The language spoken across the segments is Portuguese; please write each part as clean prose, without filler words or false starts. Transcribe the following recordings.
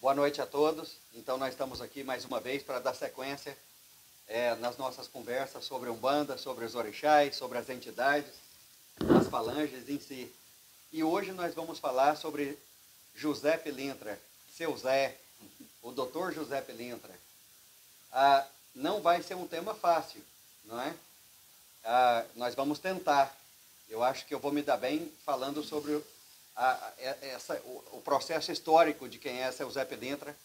Boa noite a todos. Então nós estamos aqui mais uma vez para dar sequência nas nossas conversas sobre Umbanda, sobre os orixás, sobre as entidades, as falanges em si. E hoje nós vamos falar sobre José Pilintra, seu Zé, o Dr. José Pilintra. Não vai ser um tema fácil, não é? Nós vamos tentar. Eu acho que eu vou me dar bem falando sobre o processo histórico de quem é seu Zé Pilintra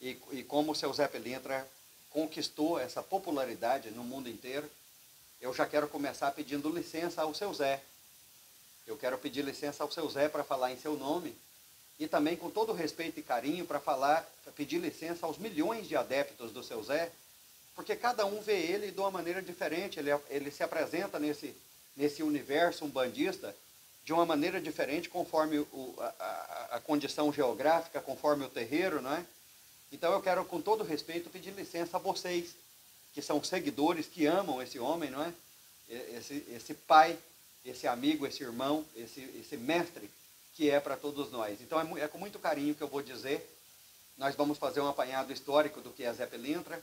e como o seu Zé Pilintra conquistou essa popularidade no mundo inteiro. Eu já quero começar pedindo licença ao seu Zé. Eu quero pedir licença ao seu Zé para falar em seu nome e também com todo respeito e carinho para pedir licença aos milhões de adeptos do seu Zé, porque cada um vê ele de uma maneira diferente. Ele se apresenta nesse universo umbandista de uma maneira diferente conforme a condição geográfica, conforme o terreiro, não é? Então eu quero, com todo respeito, pedir licença a vocês, que são seguidores, que amam esse homem, não é? Esse pai, esse amigo, esse irmão, esse mestre que é para todos nós. Então é com muito carinho que eu vou dizer. Nós vamos fazer um apanhado histórico do que é Zé Pilintra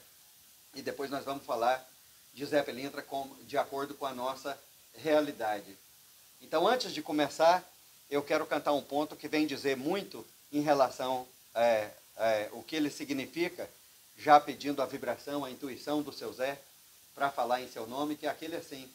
e depois nós vamos falar de Zé Pilintra de acordo com a nossa realidade. Então, antes de começar, eu quero cantar um ponto que vem dizer muito em relação o que ele significa, já pedindo a vibração, a intuição do seu Zé, para falar em seu nome, que é aquele assim: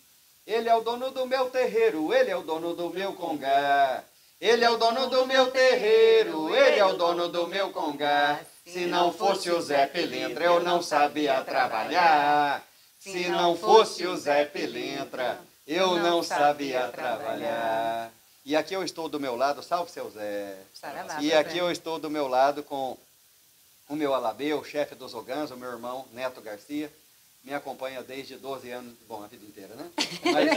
ele é o dono do meu terreiro, ele é o dono do meu congá. Ele é o dono do meu terreiro, ele é o dono do meu congá. Se não fosse o Zé Pilintra, eu não sabia trabalhar. Se não fosse o Zé Pilintra, eu não sabia trabalhar. E aqui eu estou do meu lado, salve seu Zé. E aqui eu estou do meu lado com o meu Alabê, o chefe dos Ogãs, o meu irmão Neto Garcia. Me acompanha desde 12 anos, bom, a vida inteira, né?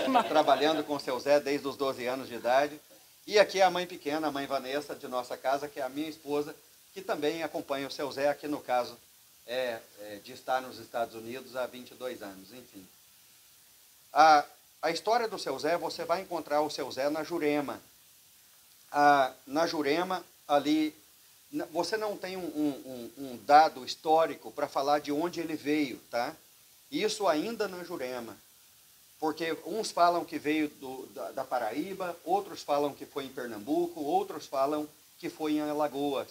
Mas trabalhando com o seu Zé desde os 12 anos de idade. E aqui a mãe pequena, a mãe Vanessa, de nossa casa, que é a minha esposa, que também acompanha o seu Zé, aqui no caso de estar nos Estados Unidos há 22 anos, enfim. A história do seu Zé, você vai encontrar o seu Zé na Jurema. Na Jurema, ali, você não tem um dado histórico para falar de onde ele veio, tá? Isso ainda na Jurema. Porque uns falam que veio da Paraíba, outros falam que foi em Pernambuco, outros falam que foi em Alagoas.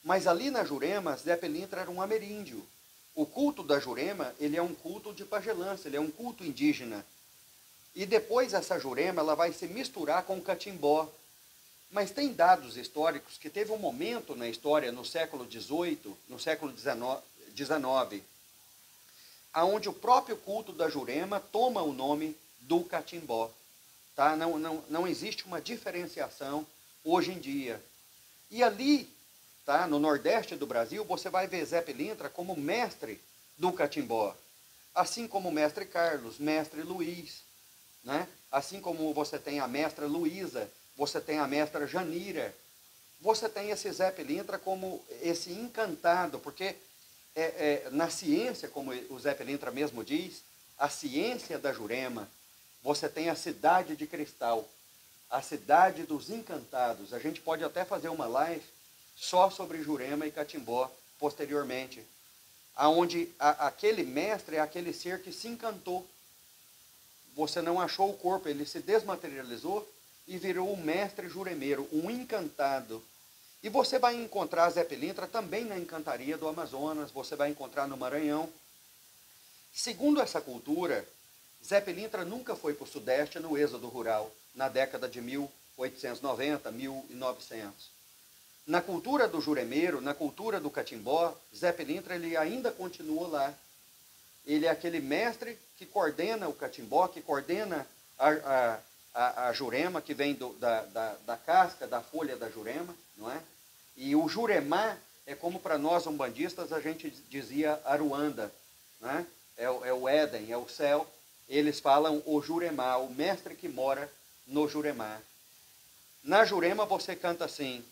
Mas ali na Jurema, Zé Pilintra era um ameríndio. O culto da Jurema, ele é um culto de pagelância, ele é um culto indígena. E depois essa Jurema, ela vai se misturar com o catimbó. Mas tem dados históricos que teve um momento na história, no século XVIII, no século XIX, onde o próprio culto da Jurema toma o nome do catimbó. Tá? Não existe uma diferenciação hoje em dia. E ali, tá, no Nordeste do Brasil, você vai ver Zé Pilintra como mestre do catimbó. Assim como o mestre Carlos, mestre Luiz. Né? Assim como você tem a mestra Luísa, você tem a mestra Janira. Você tem esse Zé Pilintra como esse encantado, porque na ciência, como o Zé Pilintra mesmo diz, a ciência da Jurema, você tem a cidade de cristal, a cidade dos encantados. A gente pode até fazer uma live só sobre Jurema e Catimbó posteriormente, aonde aquele mestre é aquele ser que se encantou. Você não achou o corpo, ele se desmaterializou e virou um mestre juremeiro, um encantado. E você vai encontrar Zé Pilintra também na encantaria do Amazonas, você vai encontrar no Maranhão. Segundo essa cultura, Zé Pilintra nunca foi para o Sudeste no êxodo rural, na década de 1890, 1900. Na cultura do juremeiro, na cultura do catimbó, Zé Pilintra ele ainda continua lá. Ele é aquele mestre que coordena o catimbó, que coordena a jurema, que vem da casca, da folha da jurema, não é? E o juremá é como para nós umbandistas a gente dizia Aruanda, né? É o Éden, é o céu. Eles falam o juremá, o mestre que mora no juremá. Na Jurema você canta assim: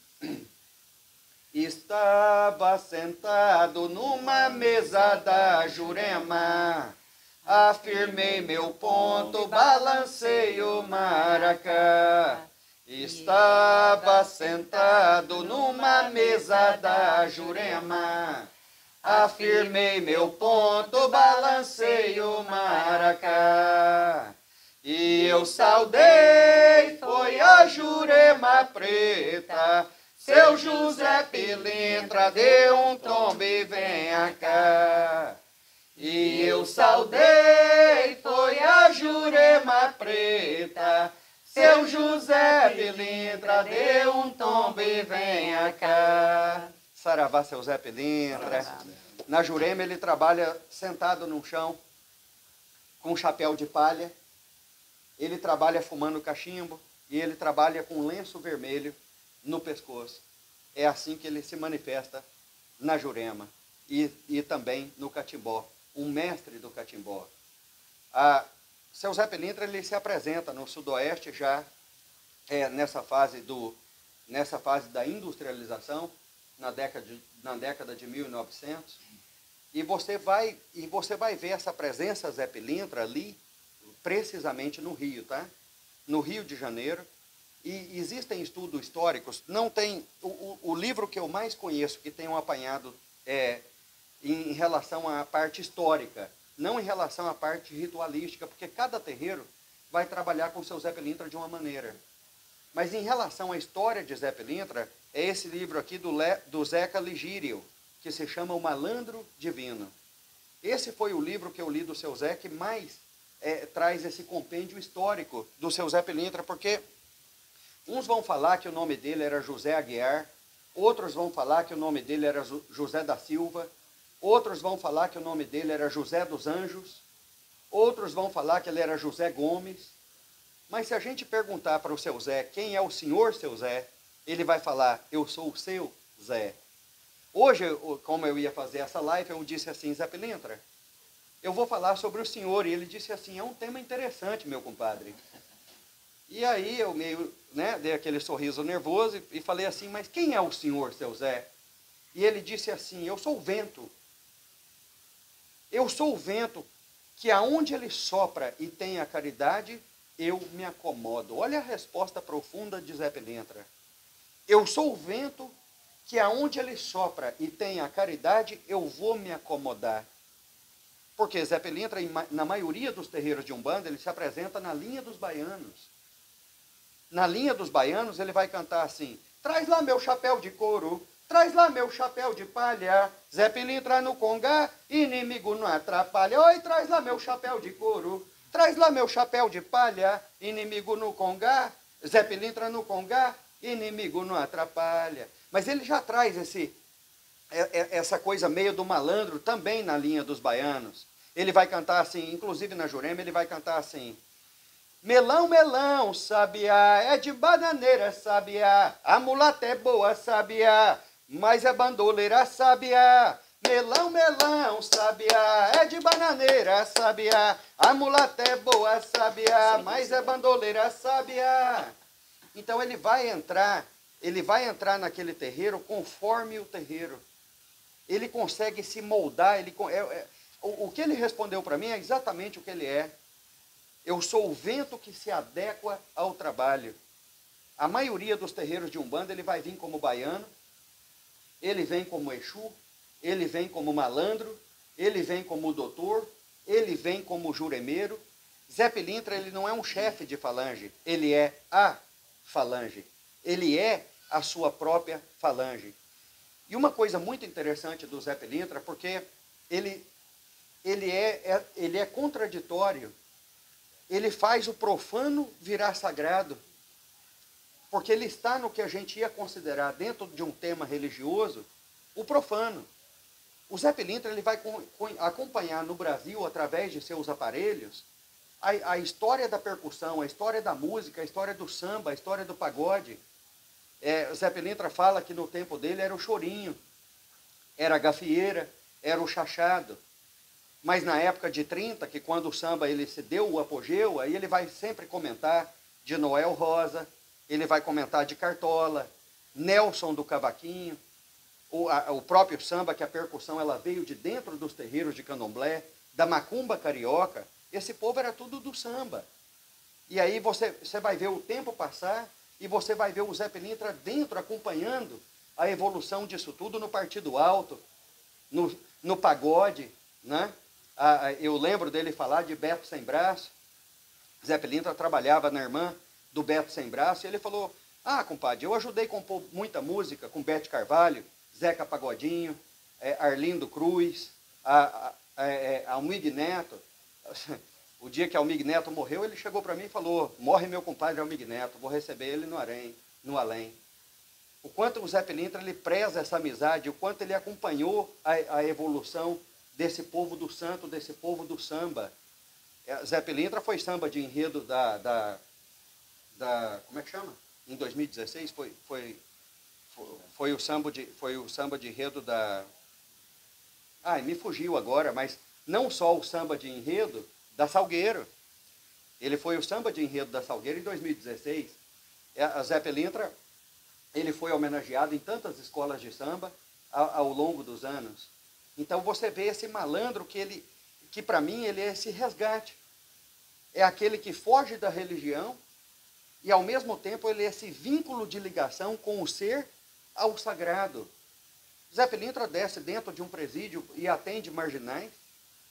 estava sentado numa mesa da Jurema, afirmei meu ponto, balancei o maracá. Estava sentado numa mesa da Jurema, afirmei meu ponto, balancei o maracá. E eu saudei, foi a Jurema preta, seu José Pilintra, deu um tombo e venha cá. E eu saudei, foi a Jurema preta, seu José Pilintra, deu um tombo e venha cá. Saravá, seu Zé Pilintra. Na Jurema ele trabalha sentado no chão, com um chapéu de palha. Ele trabalha fumando cachimbo e ele trabalha com um lenço vermelho no pescoço. É assim que ele se manifesta na Jurema e também no catimbó, um mestre do catimbó. Seu Zé Pilintra ele se apresenta no Sudoeste já nessa fase da industrialização, na década de 1900, e você vai ver essa presença Zé Pilintra ali, precisamente no Rio, tá? No Rio de Janeiro. E existem estudos históricos, não tem, o livro que eu mais conheço, que tem um apanhado em relação à parte histórica, não em relação à parte ritualística, porque cada terreiro vai trabalhar com seu Zé Pilintra de uma maneira. Mas em relação à história de Zé Pilintra, é esse livro aqui do Zeca Ligírio, que se chama O Malandro Divino. Esse foi o livro que eu li do seu Zé que mais traz esse compêndio histórico do seu Zé Pilintra, porque uns vão falar que o nome dele era José Aguiar, outros vão falar que o nome dele era José da Silva, outros vão falar que o nome dele era José dos Anjos, outros vão falar que ele era José Gomes. Mas se a gente perguntar para o seu Zé quem é o senhor seu Zé, ele vai falar, eu sou o seu Zé. Hoje, como eu ia fazer essa live, eu disse assim, Zé Pilintra, eu vou falar sobre o senhor. E ele disse assim, é um tema interessante, meu compadre. E aí eu meio, dei aquele sorriso nervoso e falei assim, mas quem é o senhor, seu Zé? E ele disse assim, eu sou o vento. Eu sou o vento que aonde ele sopra e tem a caridade, eu me acomodo. Olha a resposta profunda de Zé Pilintra. Eu sou o vento que aonde ele sopra e tem a caridade, eu vou me acomodar. Porque Zé Pilintra, na maioria dos terreiros de Umbanda, ele se apresenta na linha dos baianos. Na linha dos baianos, ele vai cantar assim, traz lá meu chapéu de couro, traz lá meu chapéu de palha, Zé Pilintra no congá, inimigo não atrapalha. Oi, traz lá meu chapéu de couro, traz lá meu chapéu de palha, inimigo no congá, Zé Pilintra no congá, inimigo não atrapalha. Mas ele já traz essa coisa meio do malandro também na linha dos baianos. Ele vai cantar assim, inclusive na Jurema, ele vai cantar assim, melão, melão, sabiá, é de bananeira, sabiá, a mulata é boa, sabiá, mas é bandoleira, sabiá. Melão, melão, sabiá, é de bananeira, sabiá, a mulata é boa, sabiá, mas é bandoleira, sabiá. Então ele vai entrar naquele terreiro conforme o terreiro. Ele consegue se moldar, o que ele respondeu para mim é exatamente o que ele é. Eu sou o vento que se adequa ao trabalho. A maioria dos terreiros de Umbanda, ele vai vir como baiano, ele vem como Exu, ele vem como malandro, ele vem como doutor, ele vem como juremeiro. Zé Pilintra, ele não é um chefe de falange, ele é a falange. Ele é a sua própria falange. E uma coisa muito interessante do Zé Pilintra, porque ele é contraditório. Ele faz o profano virar sagrado, porque ele está no que a gente ia considerar, dentro de um tema religioso, o profano. O Zé Pilintra ele vai acompanhar no Brasil, através de seus aparelhos, a história da percussão, a história da música, a história do samba, a história do pagode. O Zé Pilintra fala que no tempo dele era o chorinho, era a gafieira, era o chachado. Mas na época de 30, que quando o samba ele se deu o apogeu, aí ele vai sempre comentar de Noel Rosa, ele vai comentar de Cartola, Nelson do Cavaquinho, o próprio samba, que a percussão ela veio de dentro dos terreiros de candomblé, da macumba carioca. Esse povo era tudo do samba. E aí você vai ver o tempo passar e você vai ver o Zé Pilintra dentro, acompanhando a evolução disso tudo no Partido Alto, no pagode, né? Eu lembro dele falar de Beto Sem Braço. Zé Pilintra trabalhava na irmã do Beto Sem Braço, e ele falou, compadre, eu ajudei a compor muita música com Bete Carvalho, Zeca Pagodinho, Arlindo Cruz, Almig Neto. O dia que Almig Neto morreu, ele chegou para mim e falou, morre meu compadre Almig Neto, vou receber ele no além. O quanto o Zé Pilintra ele preza essa amizade, o quanto ele acompanhou a evolução desse povo do santo, desse povo do samba. Zé Pilintra foi samba de enredo como é que chama? Em 2016 foi o samba de enredo da... me fugiu agora, mas não só o samba de enredo da Salgueiro. Ele foi o samba de enredo da Salgueiro em 2016. A Zé Pilintra, ele foi homenageado em tantas escolas de samba ao longo dos anos. Então você vê esse malandro que para mim ele é esse resgate. É aquele que foge da religião e ao mesmo tempo ele é esse vínculo de ligação com o ser ao sagrado. Zé Pilintra desce dentro de um presídio e atende marginais.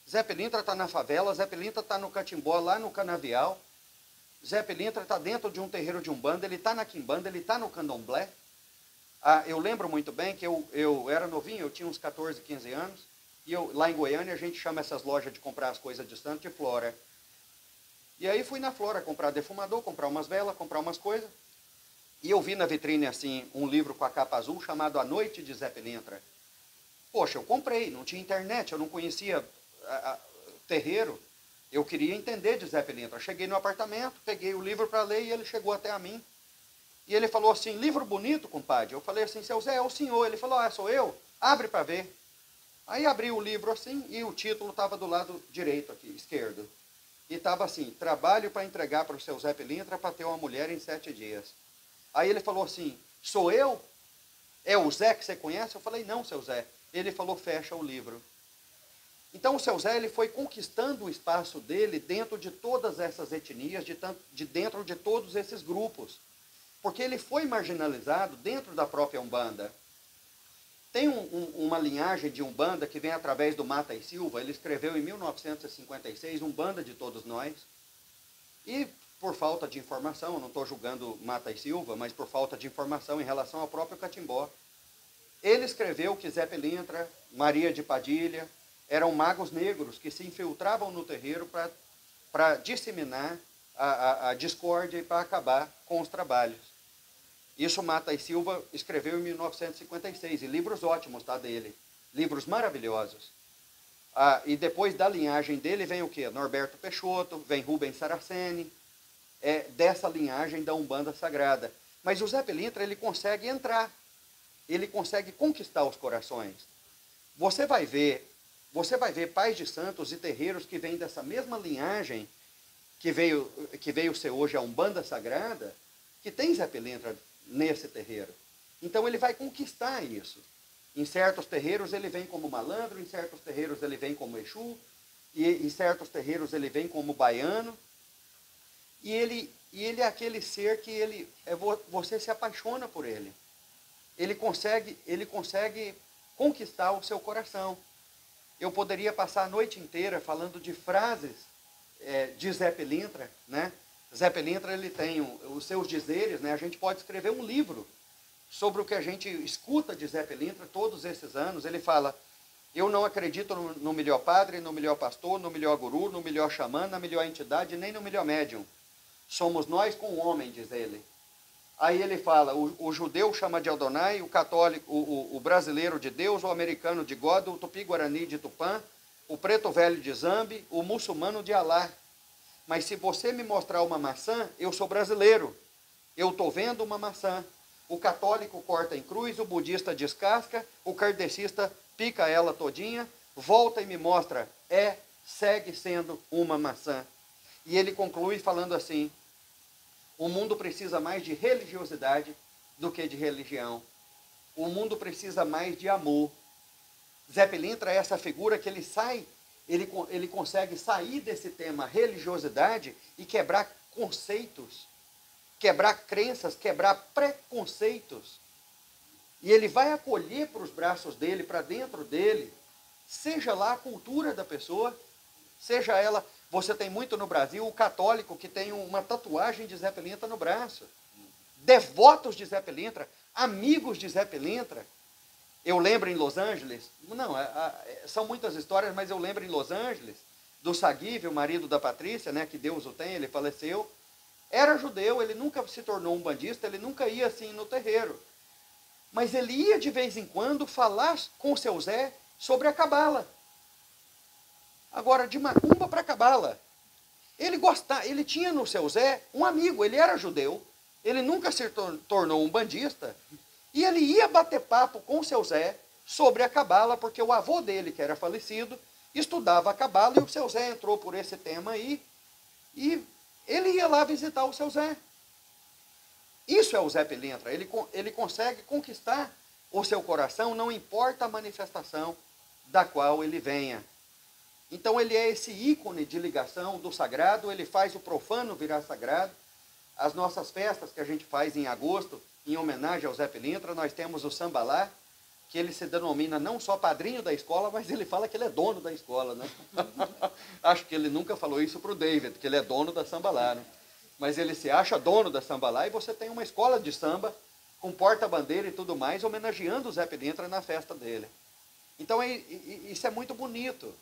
Zé Pilintra está na favela, Zé Pilintra está no Catimbó, lá no Canavial. Zé Pilintra está dentro de um terreiro de Umbanda, ele está na Quimbanda, ele está no Candomblé. Eu lembro muito bem que eu era novinho, eu tinha uns 14, 15 anos, e lá em Goiânia a gente chama essas lojas de comprar as coisas de santo de Flora. E aí fui na Flora comprar defumador, comprar umas velas, comprar umas coisas, e eu vi na vitrine assim um livro com a capa azul chamado A Noite de Zé Pilintra. Poxa, eu comprei, não tinha internet, eu não conhecia terreiro, eu queria entender de Zé Pilintra. Cheguei no apartamento, peguei o livro para ler e ele chegou até a mim. E ele falou assim, livro bonito, compadre. Eu falei assim, seu Zé, é o senhor. Ele falou, sou eu? Abre para ver. Aí abri o livro assim e o título estava do lado direito aqui, esquerdo. E estava assim, trabalho para entregar para o seu Zé Pilintra para ter uma mulher em 7 dias. Aí ele falou assim, sou eu? É o Zé que você conhece? Eu falei, não, seu Zé. Ele falou, fecha o livro. Então o seu Zé ele foi conquistando o espaço dele dentro de todas essas etnias, dentro de todos esses grupos. Porque ele foi marginalizado dentro da própria Umbanda. Tem uma linhagem de Umbanda que vem através do Mata e Silva, ele escreveu em 1956, Umbanda de Todos Nós, e por falta de informação, não estou julgando Mata e Silva, mas por falta de informação em relação ao próprio Catimbó, ele escreveu que Zé Pilintra, Maria de Padilha, eram magos negros que se infiltravam no terreiro para disseminar a discórdia e para acabar com os trabalhos. Isso Mata e Silva escreveu em 1956, e livros ótimos dele, livros maravilhosos. E depois da linhagem dele vem o quê? Norberto Peixoto, vem Rubens Saraceni, dessa linhagem da Umbanda Sagrada. Mas o Zé Pilintra, ele consegue entrar, ele consegue conquistar os corações. Você vai ver pais de santos e terreiros que vêm dessa mesma linhagem que veio ser hoje a Umbanda Sagrada, que tem Zé Pilintra nesse terreiro. Então ele vai conquistar isso. Em certos terreiros ele vem como malandro, em certos terreiros ele vem como Exu, e em certos terreiros ele vem como baiano. E ele é aquele ser que você se apaixona por ele. Ele consegue conquistar o seu coração. Eu poderia passar a noite inteira falando de frases de Zé Pilintra, né? Zé Pilintra ele tem os seus dizeres, né? A gente pode escrever um livro sobre o que a gente escuta de Zé Pilintra todos esses anos. Ele fala, eu não acredito no melhor padre, no melhor pastor, no melhor guru, no melhor xamã, na melhor entidade, nem no melhor médium. Somos nós com o homem, diz ele. Aí ele fala, o judeu chama de Adonai, o católico, o brasileiro de Deus, o americano de God, o tupi-guarani de Tupã, o preto velho de Zambi, o muçulmano de Alá. Mas se você me mostrar uma maçã, eu sou brasileiro. Eu estou vendo uma maçã. O católico corta em cruz, o budista descasca, o kardecista pica ela todinha, volta e me mostra, segue sendo uma maçã. E ele conclui falando assim, o mundo precisa mais de religiosidade do que de religião. O mundo precisa mais de amor. Zé Pilintra é essa figura que ele consegue sair desse tema religiosidade e quebrar conceitos quebrar crenças, quebrar preconceitos. E ele vai acolher para os braços dele, para dentro dele, seja lá a cultura da pessoa, seja ela... Você tem muito no Brasil o católico que tem uma tatuagem de Zé Pilintra no braço. Devotos de Zé Pilintra, amigos de Zé Pilintra. Eu lembro em Los Angeles, não, são muitas histórias, mas eu lembro em Los Angeles, do Saguive, o marido da Patrícia, né, que Deus o tem, ele faleceu, era judeu, ele nunca se tornou um bandista, ele nunca ia assim no terreiro. Mas ele ia de vez em quando falar com o seu Zé sobre a cabala. Agora, de macumba para cabala. Ele tinha no seu Zé um amigo, ele era judeu, ele nunca se tornou um bandista, e ele ia bater papo com o seu Zé sobre a cabala, porque o avô dele, que era falecido, estudava a cabala, e o seu Zé entrou por esse tema aí, e ele ia lá visitar o seu Zé. Isso é o Zé Pilintra, ele consegue conquistar o seu coração, não importa a manifestação da qual ele venha. Então ele é esse ícone de ligação do sagrado, ele faz o profano virar sagrado. As nossas festas que a gente faz em agosto, em homenagem ao Zé Pilintra, nós temos o Sambalá, que ele se denomina não só padrinho da escola, mas ele fala que ele é dono da escola, né? Acho que ele nunca falou isso para o David, que ele é dono da Sambalá, né? Mas ele se acha dono da Sambalá, e você tem uma escola de samba, com porta-bandeira e tudo mais, homenageando o Zé Pilintra na festa dele. Então isso é muito bonito.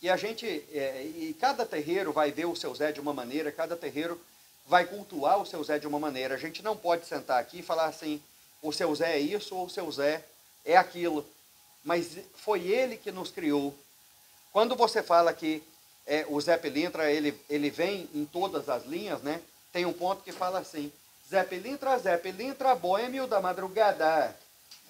E a gente, e cada terreiro vai ver o seu Zé de uma maneira, cada terreiro vai cultuar o seu Zé de uma maneira. A gente não pode sentar aqui e falar assim, o seu Zé é isso ou o seu Zé é aquilo. Mas foi ele que nos criou. Quando você fala que o Zé Pilintra, ele vem em todas as linhas, né? Tem um ponto que fala assim, Zé Pilintra, boêmio da madrugada.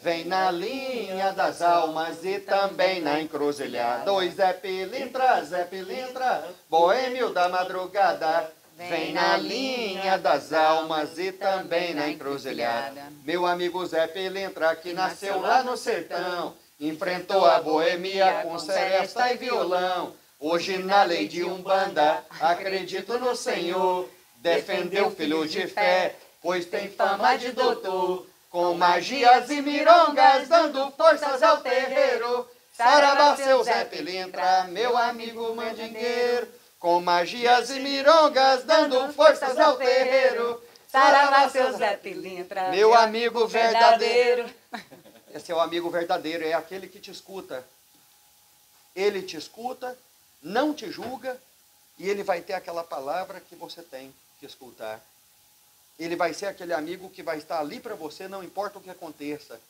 Vem na linha das almas e também na encruzilhada. Oi, Zé Pilintra, boêmio da madrugada. Vem na linha das almas e também na encruzilhada. Meu amigo Zé Pilintra, que nasceu lá no sertão, enfrentou a boemia com seresta e violão. Hoje na lei de Umbanda, acredito no Senhor. Defendeu filho de fé, pois tem fama de doutor. Com magias e mirongas, dando forças ao terreiro. Saravá, seu Zé Pilintra, meu amigo mandingueiro. Com magias e mirongas, dando forças ao terreiro. Saravá, seu Zé Pilintra, meu amigo verdadeiro. Esse é o amigo verdadeiro, é aquele que te escuta. Ele te escuta, não te julga, e ele vai ter aquela palavra que você tem que escutar. Ele vai ser aquele amigo que vai estar ali para você, não importa o que aconteça.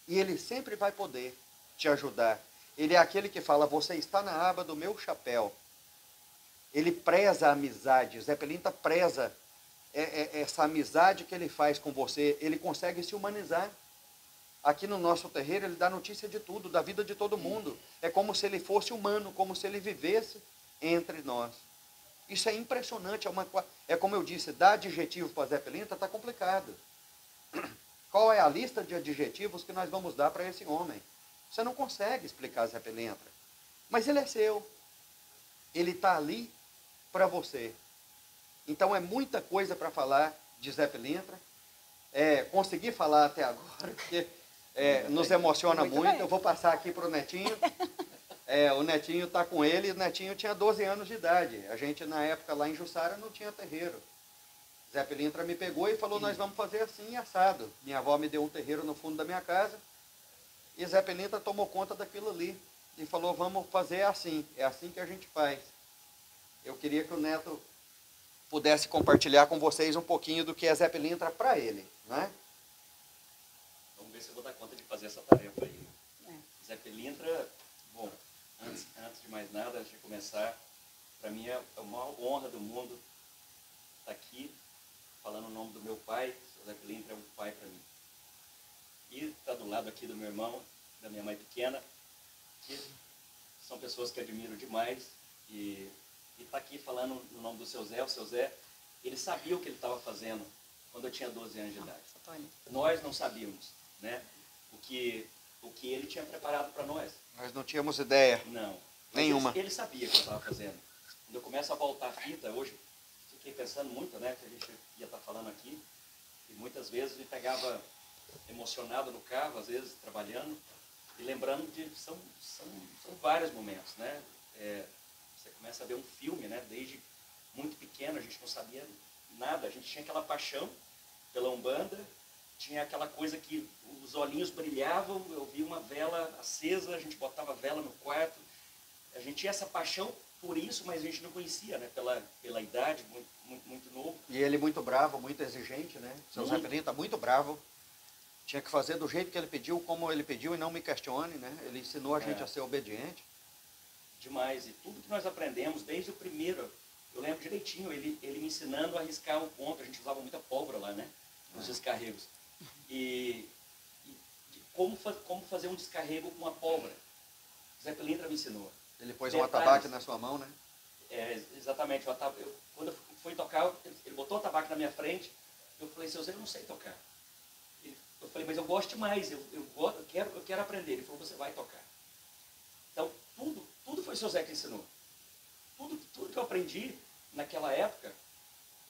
E ele sempre vai poder te ajudar. Ele é aquele que fala, você está na aba do meu chapéu. Ele preza a amizade. Zé Pilintra preza essa amizade que ele faz com você. Ele consegue se humanizar. Aqui no nosso terreiro, ele dá notícia de tudo, da vida de todo mundo. É como se ele fosse humano, como se ele vivesse entre nós. Isso é impressionante, é como eu disse, dar adjetivo para Zé Pilintra está complicado. Qual é a lista de adjetivos que nós vamos dar para esse homem? Você não consegue explicar Zé Pilintra. Mas ele é seu. Ele está ali para você. Então é muita coisa para falar de Zé Pilintra. Consegui falar até agora, porque nos emociona muito. Eu vou passar aqui para o Netinho. O Netinho está com ele, o Netinho tinha 12 anos de idade. A gente, na época, lá em Jussara, não tinha terreiro. Zé Pilintra me pegou e falou, nós vamos fazer assim, assado. Minha avó me deu um terreiro no fundo da minha casa, e Zé Pilintra tomou conta daquilo ali. E falou, vamos fazer assim, é assim que a gente faz. Eu queria que o Neto pudesse compartilhar com vocês um pouquinho do que é Zé Pilintra para ele, né? Vamos ver se eu vou dar conta de fazer essa tarefa aí. Zé Pilintra, bom, antes de mais nada, antes de começar, para mim é a maior honra do mundo estar aqui falando o nome do meu pai. O Zé Pilintra é um pai para mim. E está do lado aqui do meu irmão, da minha mãe pequena, que são pessoas que admiro demais. E está aqui falando no nome do seu Zé. O seu Zé, ele sabia o que ele estava fazendo quando eu tinha 12 anos de idade. Nós não sabíamos, né, o que ele tinha preparado para nós. Nós não tínhamos ideia. Não. Nenhuma. Ele sabia o que eu estava fazendo. Quando eu começo a voltar a fita, hoje, fiquei pensando muito, né, que a gente ia estar falando aqui, e muitas vezes me pegava emocionado no carro, às vezes trabalhando, e lembrando de, são vários momentos, né? Você começa a ver um filme, né? Desde muito pequeno, a gente não sabia nada, a gente tinha aquela paixão pela Umbanda, tinha aquela coisa que os olhinhos brilhavam, eu via uma vela acesa, a gente botava vela no quarto, a gente tinha essa paixão por isso, mas a gente não conhecia, né? Pela idade, muito novo. E ele muito bravo, muito exigente, né? Seu Zé Pilintra muito bravo. Tinha que fazer do jeito que ele pediu, como ele pediu, e não me questione, né? Ele ensinou a gente a ser obediente. Demais. E tudo que nós aprendemos, desde o primeiro, eu lembro direitinho, ele me ensinando a riscar o ponto. A gente usava muita pólvora lá, né? Nos descarregos. E como fazer um descarrego com uma pólvora. Zé Pilintra me ensinou. Ele pôs um atabaque na sua mão, né? Exatamente. Quando eu fui tocar, ele botou o atabaque na minha frente, eu falei, seu Zé, eu não sei tocar. Eu falei, mas eu gosto demais, eu quero aprender. Ele falou, você vai tocar. Então, tudo foi o seu Zé que ensinou. Tudo que eu aprendi naquela época,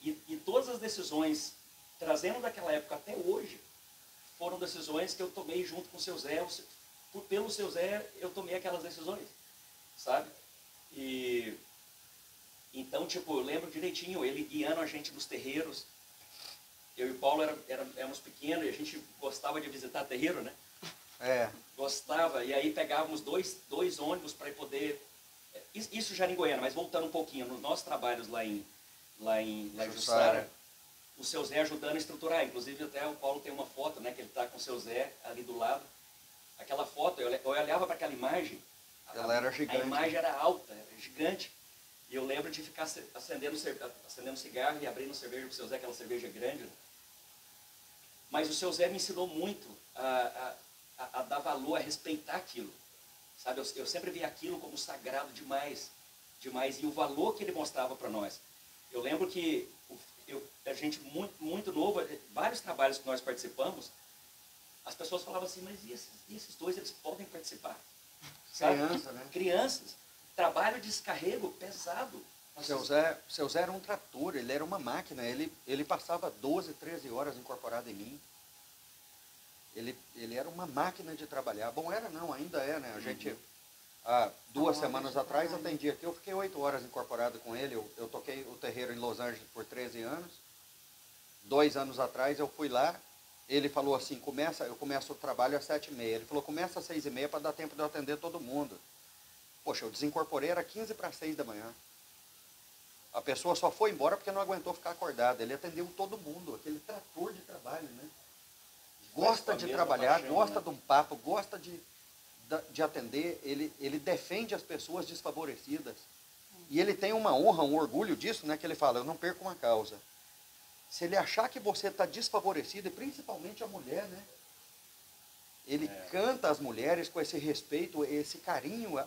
e todas as decisões, trazendo daquela época até hoje, foram decisões que eu tomei junto com o seu Zé. Pelo seu Zé, eu tomei aquelas decisões, sabe? E então, tipo, eu lembro direitinho, ele guiando a gente nos terreiros. Eu e o Paulo éramos pequenos e a gente gostava de visitar terreiro, né? Gostava, e aí pegávamos dois ônibus para poder... Isso já era em Goiânia, mas voltando um pouquinho, nos nossos trabalhos lá em Jussara, o seu Zé ajudando a estruturar. Inclusive até o Paulo tem uma foto, né, que ele está com o seu Zé ali do lado. Aquela foto, eu olhava para aquela imagem, ela era gigante. A imagem era alta, era gigante. E eu lembro de ficar acendendo cigarro e abrindo cerveja para o seu Zé, aquela cerveja grande. Mas o seu Zé me ensinou muito a dar valor, a respeitar aquilo. Sabe, eu sempre vi aquilo como sagrado demais. E o valor que ele mostrava para nós. Eu lembro que a gente, muito novo, vários trabalhos que nós participamos, as pessoas falavam assim, mas e esses dois, eles podem participar? Sabe? Criança, né? Crianças. Trabalho de descarrego pesado. Seu Zé era um trator, ele era uma máquina, ele passava 12, 13 horas incorporado em mim. Ele era uma máquina de trabalhar. Bom, era não, ainda é, né? A gente, há 2 semanas atrás, atendi aqui, eu fiquei 8 horas incorporado com ele. Eu toquei o terreiro em Los Angeles por 13 anos. 2 anos atrás eu fui lá, ele falou assim, eu começo o trabalho às 7h30. Ele falou, começa às 6h30 para dar tempo de eu atender todo mundo. Poxa, eu desincorporei, era 15 para 6 da manhã. A pessoa só foi embora porque não aguentou ficar acordada. Ele atendeu todo mundo, aquele trator de trabalho, né? Gosta de trabalhar, paixão, gosta, né, de um papo, gosta de atender, ele defende as pessoas desfavorecidas. E ele tem uma honra, um orgulho disso, né? Que ele fala, eu não perco uma causa. Se ele achar que você está desfavorecido, e principalmente a mulher, né? Ele canta as mulheres com esse respeito, esse carinho.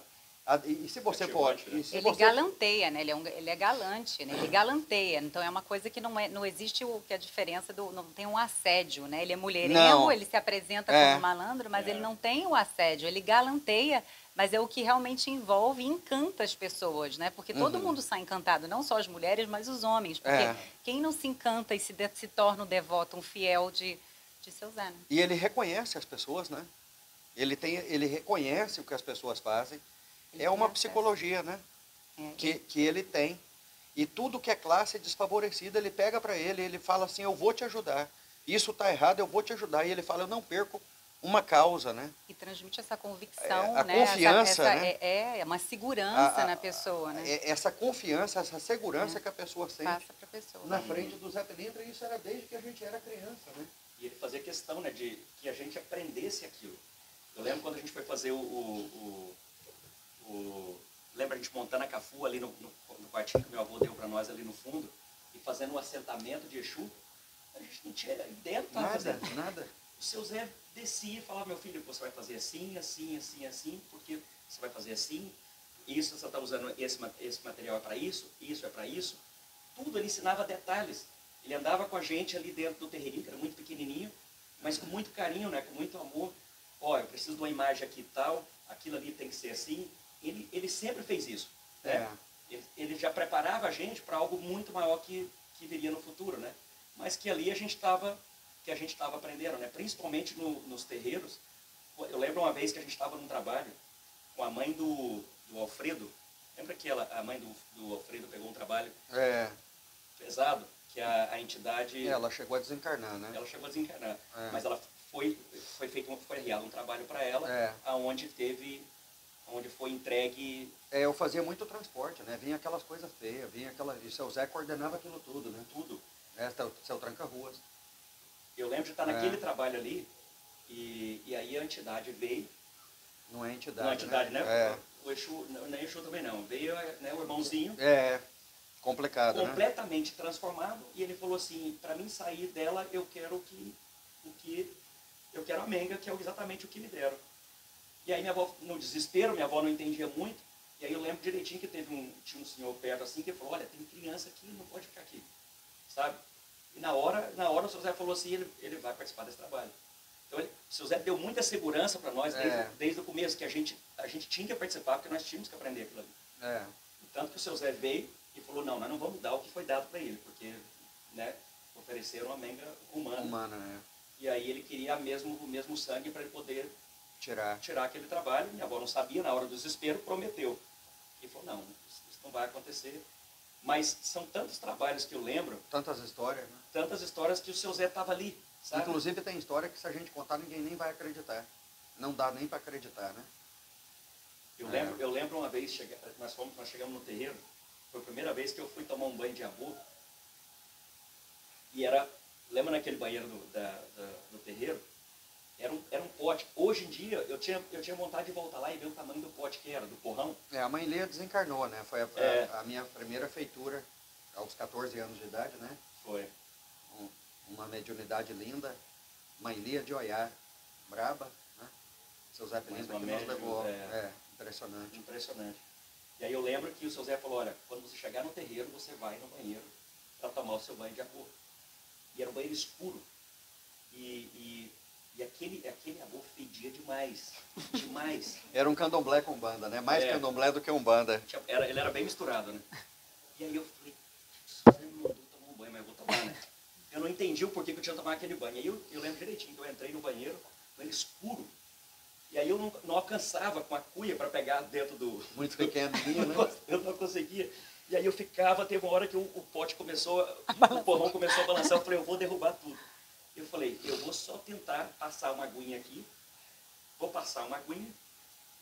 E se você pode... Ele galanteia, né? Ele é galante, né? Ele galanteia. Então é uma coisa que não existe a diferença não tem um assédio, né? Ele é mulherengo, ele se apresenta como malandro, mas ele não tem o assédio. Ele galanteia, mas é o que realmente envolve e encanta as pessoas, né? Porque todo mundo sai encantado, não só as mulheres, mas os homens. Porque quem não se encanta e se torna um devoto, um fiel de seu Zé, né? E ele reconhece as pessoas, né? Ele reconhece o que as pessoas fazem. É uma psicologia, né? Que ele tem. E tudo que é classe desfavorecida, ele pega para ele fala assim, eu vou te ajudar. Isso está errado, eu vou te ajudar. E ele fala, eu não perco uma causa, né? E transmite essa convicção, a né? Confiança, né? É uma segurança na pessoa, né? Essa confiança, essa segurança que a pessoa sente passa pra pessoa, na frente do Zé Pilintra, e isso era desde que a gente era criança, né? E ele fazia questão, né, de que a gente aprendesse aquilo. Eu lembro quando a gente foi fazer lembra a gente montando a cafu ali no quartinho que meu avô deu para nós ali no fundo, e fazendo um assentamento de Exu, a gente não tinha ideia do que estava fazendo. Nada. O seu Zé descia e falava, meu filho, você vai fazer assim, assim, assim, assim, porque você vai fazer assim, isso você está usando, esse material é para isso é para isso. Tudo, ele ensinava detalhes. Ele andava com a gente ali dentro do terreirinho, que era muito pequenininho, mas com muito carinho, né, com muito amor. Ó, eu preciso de uma imagem aqui e tal, aquilo ali tem que ser assim. Ele sempre fez isso, né? ele já preparava a gente para algo muito maior que viria no futuro, né? Mas que ali a gente estava aprendendo, né? Principalmente nos terreiros. Eu lembro uma vez que a gente estava num trabalho com a mãe do Alfredo. Lembra que a mãe do Alfredo pegou um trabalho pesado, que a entidade... Ela chegou a desencarnar, né? Ela chegou a desencarnar, mas ela foi realizado um trabalho para ela, onde foi entregue... Eu fazia muito transporte, né? Vinha aquelas coisas feias, e o seu Zé coordenava aquilo tudo, né? Tudo. Seu tranca-ruas. Eu lembro de estar naquele trabalho ali, e aí a entidade veio. Não é entidade, não é entidade, né? O Exu, não é Exu também não. Veio, né, o irmãozinho. Complicado, completamente transformado. E ele falou assim, para mim sair dela, eu quero eu quero a menga, que é exatamente o que me deram. E aí minha avó, no desespero, minha avó não entendia muito. E aí eu lembro direitinho que tinha um senhor perto assim, que falou, olha, tem criança aqui, não pode ficar aqui. Sabe? E na hora o seu Zé falou assim, ele vai participar desse trabalho. Então o seu Zé deu muita segurança para nós desde o começo, que a gente tinha que participar, porque nós tínhamos que aprender aquilo ali. Tanto que o seu Zé veio e falou, não, nós não vamos dar o que foi dado para ele, porque, né, ofereceram uma menga humana. E aí ele queria o mesmo sangue para ele poder tirar aquele trabalho. Minha avó não sabia, na hora do desespero, prometeu. E falou, não, isso não vai acontecer. Mas são tantos trabalhos que eu lembro. Tantas histórias, né? Tantas histórias que o seu Zé estava ali, sabe? Inclusive tem história que se a gente contar, ninguém nem vai acreditar. Não dá nem para acreditar, né? Eu lembro uma vez, nós chegamos no terreiro, foi a primeira vez que eu fui tomar um banho de amor. E lembra naquele banheiro do terreiro? Era um pote. Hoje em dia, eu tinha vontade de voltar lá e ver o tamanho do pote que era, do porrão. A mãe Lia desencarnou, né? Foi a minha primeira feitura, aos 14 anos de idade, né? Foi. Uma mediunidade linda. Mãe Lia de Oiá, braba, né? Seu Zé Pelintra que nos levou. Impressionante. Impressionante. E aí eu lembro que o seu Zé falou, olha, quando você chegar no terreiro, você vai no banheiro para tomar o seu banho de amor. E era um banheiro escuro. E aquele amor fedia demais. Demais. Era um candomblé com banda, né? Mais candomblé do que umbanda. Ele era bem misturado, né? E aí eu falei, você me mandou tomar um banho, mas eu vou tomar, né? Eu não entendi o porquê que eu tinha que tomar aquele banho. Aí eu lembro direitinho que eu entrei no banheiro escuro. E aí eu não alcançava com a cuia para pegar dentro do... Muito pequenininho, né? Eu não conseguia. E aí eu ficava, teve uma hora que o pote começou, o porrão começou a balançar, eu falei, eu vou derrubar tudo. Eu falei, eu vou só tentar passar uma aguinha aqui, vou passar uma aguinha,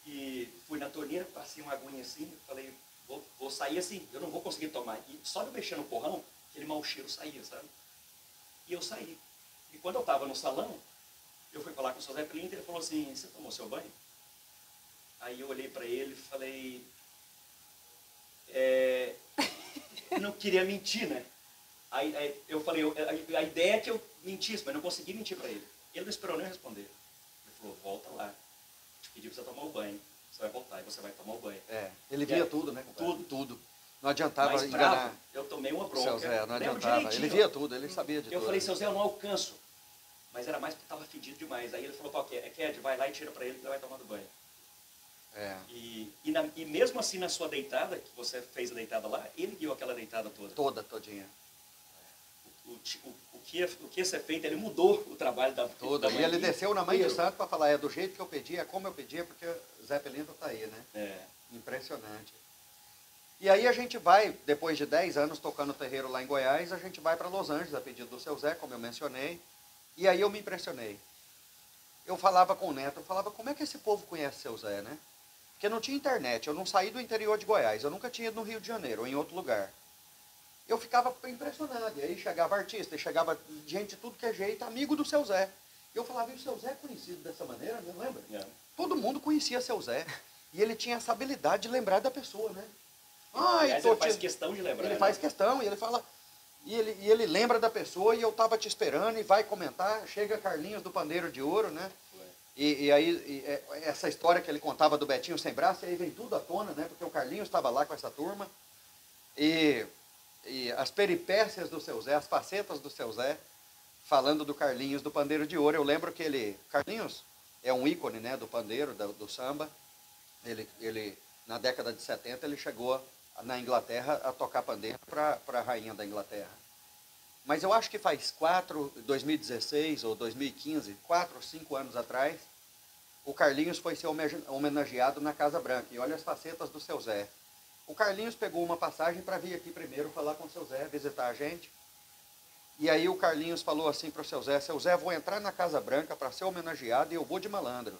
e fui na torneira, passei uma aguinha assim, falei, vou sair assim, eu não vou conseguir tomar. E só de eu mexer no porrão, aquele mau cheiro saía, sabe? E eu saí. E quando eu estava no salão, eu fui falar com o seu Zé Pelintra, ele falou assim, você tomou seu banho? Aí eu olhei para ele e falei, eu não queria mentir, né? Aí eu falei, a ideia é que eu mentisse, mas não consegui mentir para ele. Ele não esperou nem responder. Ele falou, volta lá, te pedi para você tomar o banho, você vai voltar e você vai tomar o banho. Ele via tudo, né? Tudo. Não adiantava mas enganar. Bravo, eu tomei uma bronca. Seu Zé, não adiantava. Ele via tudo, ele sabia de tudo. Eu falei, seu Zé, eu não alcanço. Mas era mais porque estava fedido demais. Aí ele falou, pô, Ked, vai lá e tira para ele que ele vai tomar do banho. E mesmo assim na sua deitada, que você fez a deitada lá, ele guiou aquela deitada toda. Todinha. O que ia ser feito, ele mudou o trabalho da mãe. E ele desceu na mãe de santo para falar, do jeito que eu pedi, é como eu pedi, porque o Zé Pelintra está aí, né? Impressionante. E aí a gente vai, depois de 10 anos tocando terreiro lá em Goiás, a gente vai para Los Angeles, a pedido do seu Zé, como eu mencionei. E aí eu me impressionei. Eu falava com o Neto, como é que esse povo conhece seu Zé, né? Porque não tinha internet, eu não saí do interior de Goiás, eu nunca tinha ido no Rio de Janeiro ou em outro lugar. Eu ficava impressionado, e aí chegava artista, chegava gente de tudo que é jeito, amigo do seu Zé. E eu falava, e o seu Zé é conhecido dessa maneira, não lembra? Todo mundo conhecia seu Zé, e ele tinha essa habilidade de lembrar da pessoa, né? Ele faz questão de lembrar. Ele faz questão, e ele fala... E ele lembra da pessoa, e eu estava te esperando, e vai comentar, chega Carlinhos do Pandeiro de Ouro, né? E aí, essa história que ele contava do Betinho sem braço, e aí vem tudo à tona, né? Porque o Carlinhos estava lá com essa turma, e as peripécias do seu Zé, as facetas do seu Zé, falando do Carlinhos do Pandeiro de Ouro. Eu lembro que Carlinhos é um ícone, né, do pandeiro, do samba. Ele, na década de 70, ele chegou na Inglaterra a tocar pandeiro para a rainha da Inglaterra. Mas eu acho que faz 2016 ou 2015, 4 ou 5 anos atrás, o Carlinhos foi ser homenageado na Casa Branca. E olha as facetas do seu Zé. O Carlinhos pegou uma passagem para vir aqui primeiro falar com o seu Zé, visitar a gente. E aí o Carlinhos falou assim para o seu Zé, vou entrar na Casa Branca para ser homenageado e eu vou de malandro.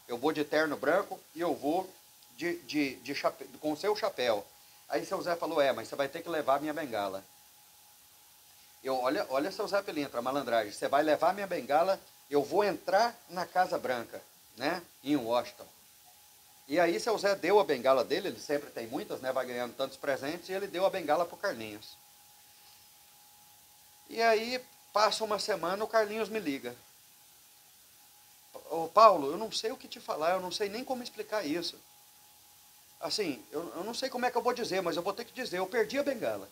Eu vou de terno branco e eu vou com o seu chapéu. Aí seu Zé falou, mas você vai ter que levar a minha bengala. Olha seu Zé Pilintra, a malandragem. Você vai levar a minha bengala, eu vou entrar na Casa Branca, né, em Washington. E aí seu Zé deu a bengala dele, ele sempre tem muitas, né, vai ganhando tantos presentes, e ele deu a bengala para o Carlinhos. E aí, passa uma semana, o Carlinhos me liga. Ô Paulo, eu não sei o que te falar, eu não sei nem como explicar isso. Assim, eu não sei como é que eu vou dizer, mas eu vou ter que dizer, eu perdi a bengala.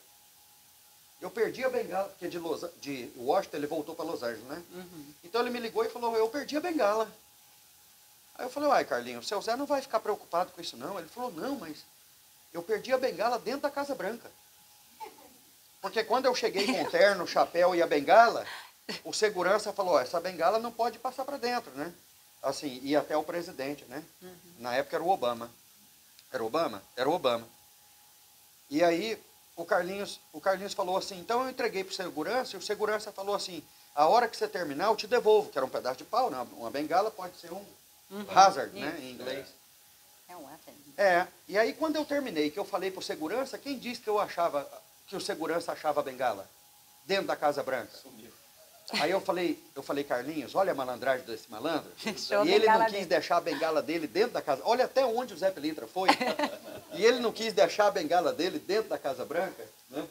Eu perdi a bengala, porque de Washington ele voltou para Los Angeles, né? Uhum. Então ele me ligou e falou, eu perdi a bengala. Aí eu falei, Carlinhos, seu Zé não vai ficar preocupado com isso não. Ele falou, não, mas eu perdi a bengala dentro da Casa Branca. Porque quando eu cheguei com o terno, o chapéu e a bengala, o segurança falou, essa bengala não pode passar para dentro, né? Assim, ia até o presidente, né? Uhum. Na época era o Obama. Era o Obama? Era o Obama. E aí o Carlinhos falou assim, então eu entreguei para o segurança, e o segurança falou assim, a hora que você terminar eu te devolvo, que era um pedaço de pau, né? Uma bengala pode ser um hazard, né, em inglês. É um weapon. E aí quando eu terminei, que eu falei para o segurança, quem disse que que o segurança achava a bengala? Dentro da Casa Branca. Sumiu. Aí eu falei, Carlinhos, olha a malandragem desse malandro. E ele não quis deixar a bengala dele dentro da casa. Olha até onde o Zé Pilintra foi. E ele não quis deixar a bengala dele dentro da Casa Branca. Né?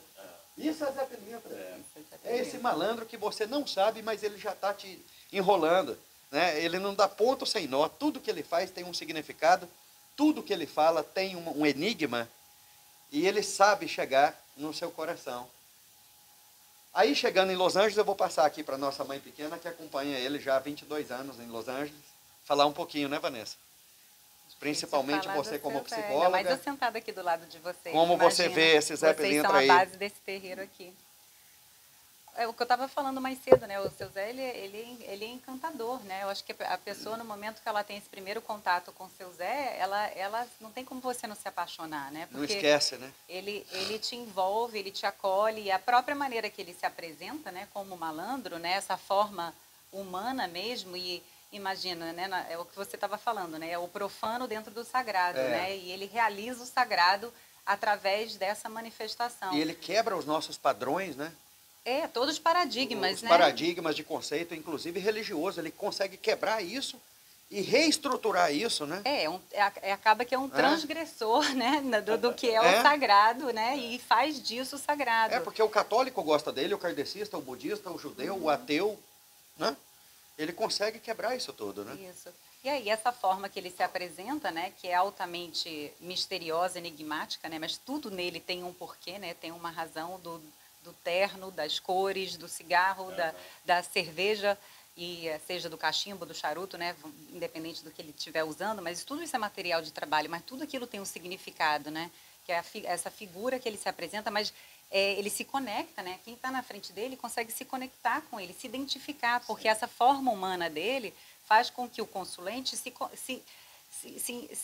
Isso é Zé Pilintra. É esse malandro que você não sabe, mas ele já está te enrolando. Né? Ele não dá ponto sem nó. Tudo que ele faz tem um significado. Tudo que ele fala tem um enigma. E ele sabe chegar no seu coração. Aí, chegando em Los Angeles, eu vou passar aqui para nossa mãe pequena, que acompanha ele já há 22 anos em Los Angeles, falar um pouquinho, né, Vanessa? Principalmente você como psicóloga. Mas eu sentada aqui do lado de vocês. Como você vê esse Zé Pilintra aí? Vocês são a base desse terreiro aqui. É o que eu estava falando mais cedo, né? O seu Zé, ele é encantador, né? Eu acho que a pessoa, no momento que ela tem esse primeiro contato com o seu Zé, ela não tem como você não se apaixonar, né? Porque não esquece, né? Ele te envolve, ele te acolhe, e a própria maneira que ele se apresenta, né? Como malandro, né? Essa forma humana mesmo, e imagina, né? É o que você estava falando, né? É o profano dentro do sagrado, né? E ele realiza o sagrado através dessa manifestação. E ele quebra os nossos padrões, né? Todos os paradigmas, né? Os paradigmas de conceito, inclusive religioso. Ele consegue quebrar isso e reestruturar isso, né? Acaba que é um transgressor, né? Do que é o sagrado, né? E faz disso o sagrado. Porque o católico gosta dele, o kardecista, o budista, o judeu, o ateu, né? Ele consegue quebrar isso tudo, né? Isso. E aí, essa forma que ele se apresenta, né? Que é altamente misteriosa, enigmática, né? Mas tudo nele tem um porquê, né? Tem uma razão do terno, das cores, do cigarro, da cerveja, e seja do cachimbo, do charuto, né, independente do que ele estiver usando, mas tudo isso é material de trabalho, mas tudo aquilo tem um significado, né, que é essa figura que ele se apresenta, mas ele se conecta, né, quem está na frente dele consegue se conectar com ele, se identificar, porque essa forma humana dele faz com que o consulente se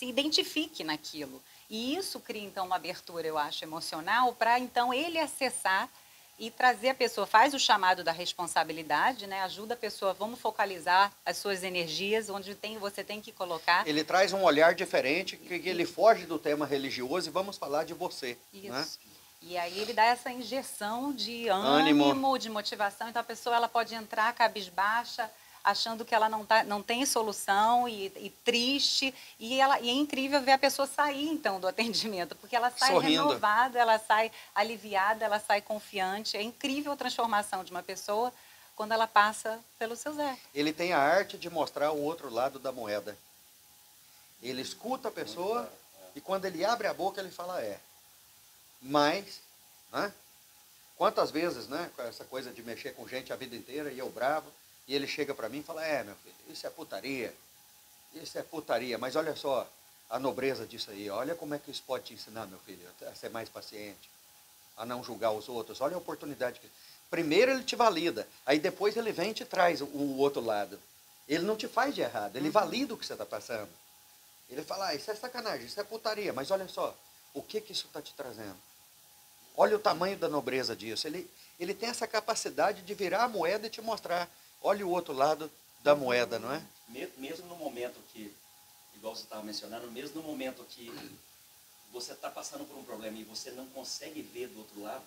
identifique naquilo. E isso cria, então, uma abertura, eu acho, emocional, para, então, ele acessar e trazer a pessoa, faz o chamado da responsabilidade, né? Ajuda a pessoa, vamos focalizar as suas energias, onde você tem que colocar. Ele traz um olhar diferente, que ele foge do tema religioso e vamos falar de você. Isso. Né? E aí ele dá essa injeção de ânimo, de motivação, então a pessoa ela pode entrar cabisbaixa, achando que ela não tem solução e triste, e é incrível ver a pessoa sair, então, do atendimento, porque ela sai sorrindo, renovada, ela sai aliviada, ela sai confiante. É incrível a transformação de uma pessoa quando ela passa pelo seu Zé. Ele tem a arte de mostrar o outro lado da moeda. Ele escuta a pessoa e quando ele abre a boca ele fala Mas, né? Quantas vezes, né, com essa coisa de mexer com gente a vida inteira e eu bravo, e ele chega para mim e fala, meu filho, isso é putaria, mas olha só, a nobreza disso aí. Olha como é que isso pode te ensinar, meu filho, a ser mais paciente, a não julgar os outros. Olha a oportunidade que... Primeiro ele te valida, aí depois ele vem e te traz o outro lado. Ele não te faz de errado, ele valida o que você está passando. Ele fala, isso é sacanagem, isso é putaria, mas olha só, o que isso está te trazendo? Olha o tamanho da nobreza disso. Ele tem essa capacidade de virar a moeda e te mostrar. Olha o outro lado da moeda, não é? Mesmo no momento que, igual você estava mencionando, mesmo no momento que você está passando por um problema e você não consegue ver do outro lado,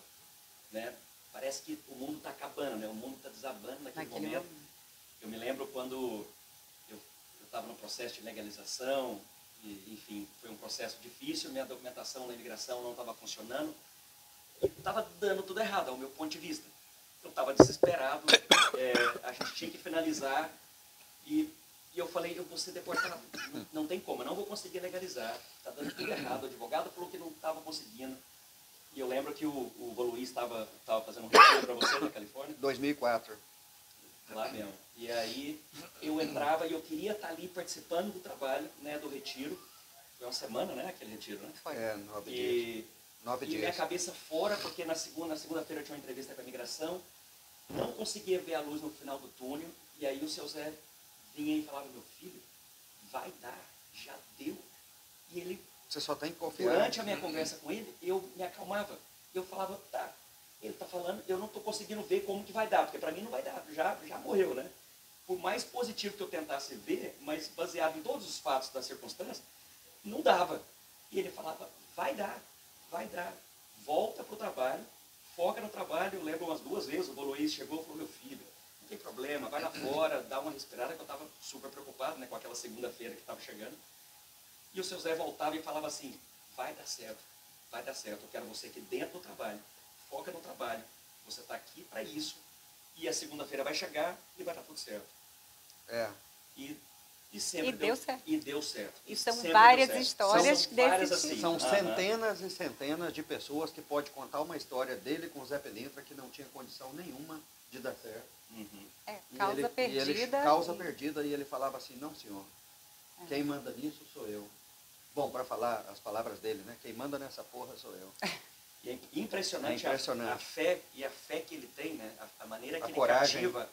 né? Parece que o mundo está acabando, né? O mundo está desabando naquele momento. Eu me lembro quando eu estava no processo de legalização, e, enfim, foi um processo difícil, minha documentação na imigração não estava funcionando, e estava dando tudo errado, ao meu ponto de vista. Eu estava desesperado, a gente tinha que finalizar, e eu falei, eu vou ser deportado, não tem como, eu não vou conseguir legalizar, está dando tudo errado, o advogado falou que não estava conseguindo. E eu lembro que o Luiz estava fazendo um retiro para você na Califórnia. 2004. Lá mesmo. E aí eu entrava e eu queria estar ali participando do trabalho, né, do retiro. Foi uma semana, né, aquele retiro, né? Foi. 9 dias. 9 dias. E minha cabeça fora, porque na segunda-feira eu tinha uma entrevista com a imigração, não conseguia ver a luz no final do túnel, e aí o seu Zé vinha e falava, meu filho, vai dar, já deu. E ele, você só tem que confiar. durante a minha conversa com ele, eu me acalmava. Eu falava, tá, ele está falando, eu não estou conseguindo ver como que vai dar, porque para mim não vai dar, já morreu, né? Por mais positivo que eu tentasse ver, mas baseado em todos os fatos da circunstância, não dava. E ele falava, vai dar, volta para o trabalho, foca no trabalho. Eu lembro umas 2 vezes, o Luiz chegou e falou, meu filho, não tem problema, vai lá fora, dá uma respirada, que eu estava super preocupado, né, com aquela segunda-feira que estava chegando. E o seu Zé voltava e falava assim, vai dar certo, eu quero você aqui dentro do trabalho, foca no trabalho, você está aqui para isso, e a segunda-feira vai chegar e vai dar tudo certo. E sempre deu certo. E deu certo. E são várias histórias são várias desse assim. tipo. São centenas e centenas de pessoas que podem contar uma história dele com o Zé Pilintra que não tinha condição nenhuma de dar certo. Causa perdida. Causa perdida, e ele falava assim, não senhor, quem manda nisso sou eu. Bom, para falar as palavras dele, né? Quem manda nessa porra sou eu. E é impressionante, a fé que ele tem, né? A maneira que ele cativa.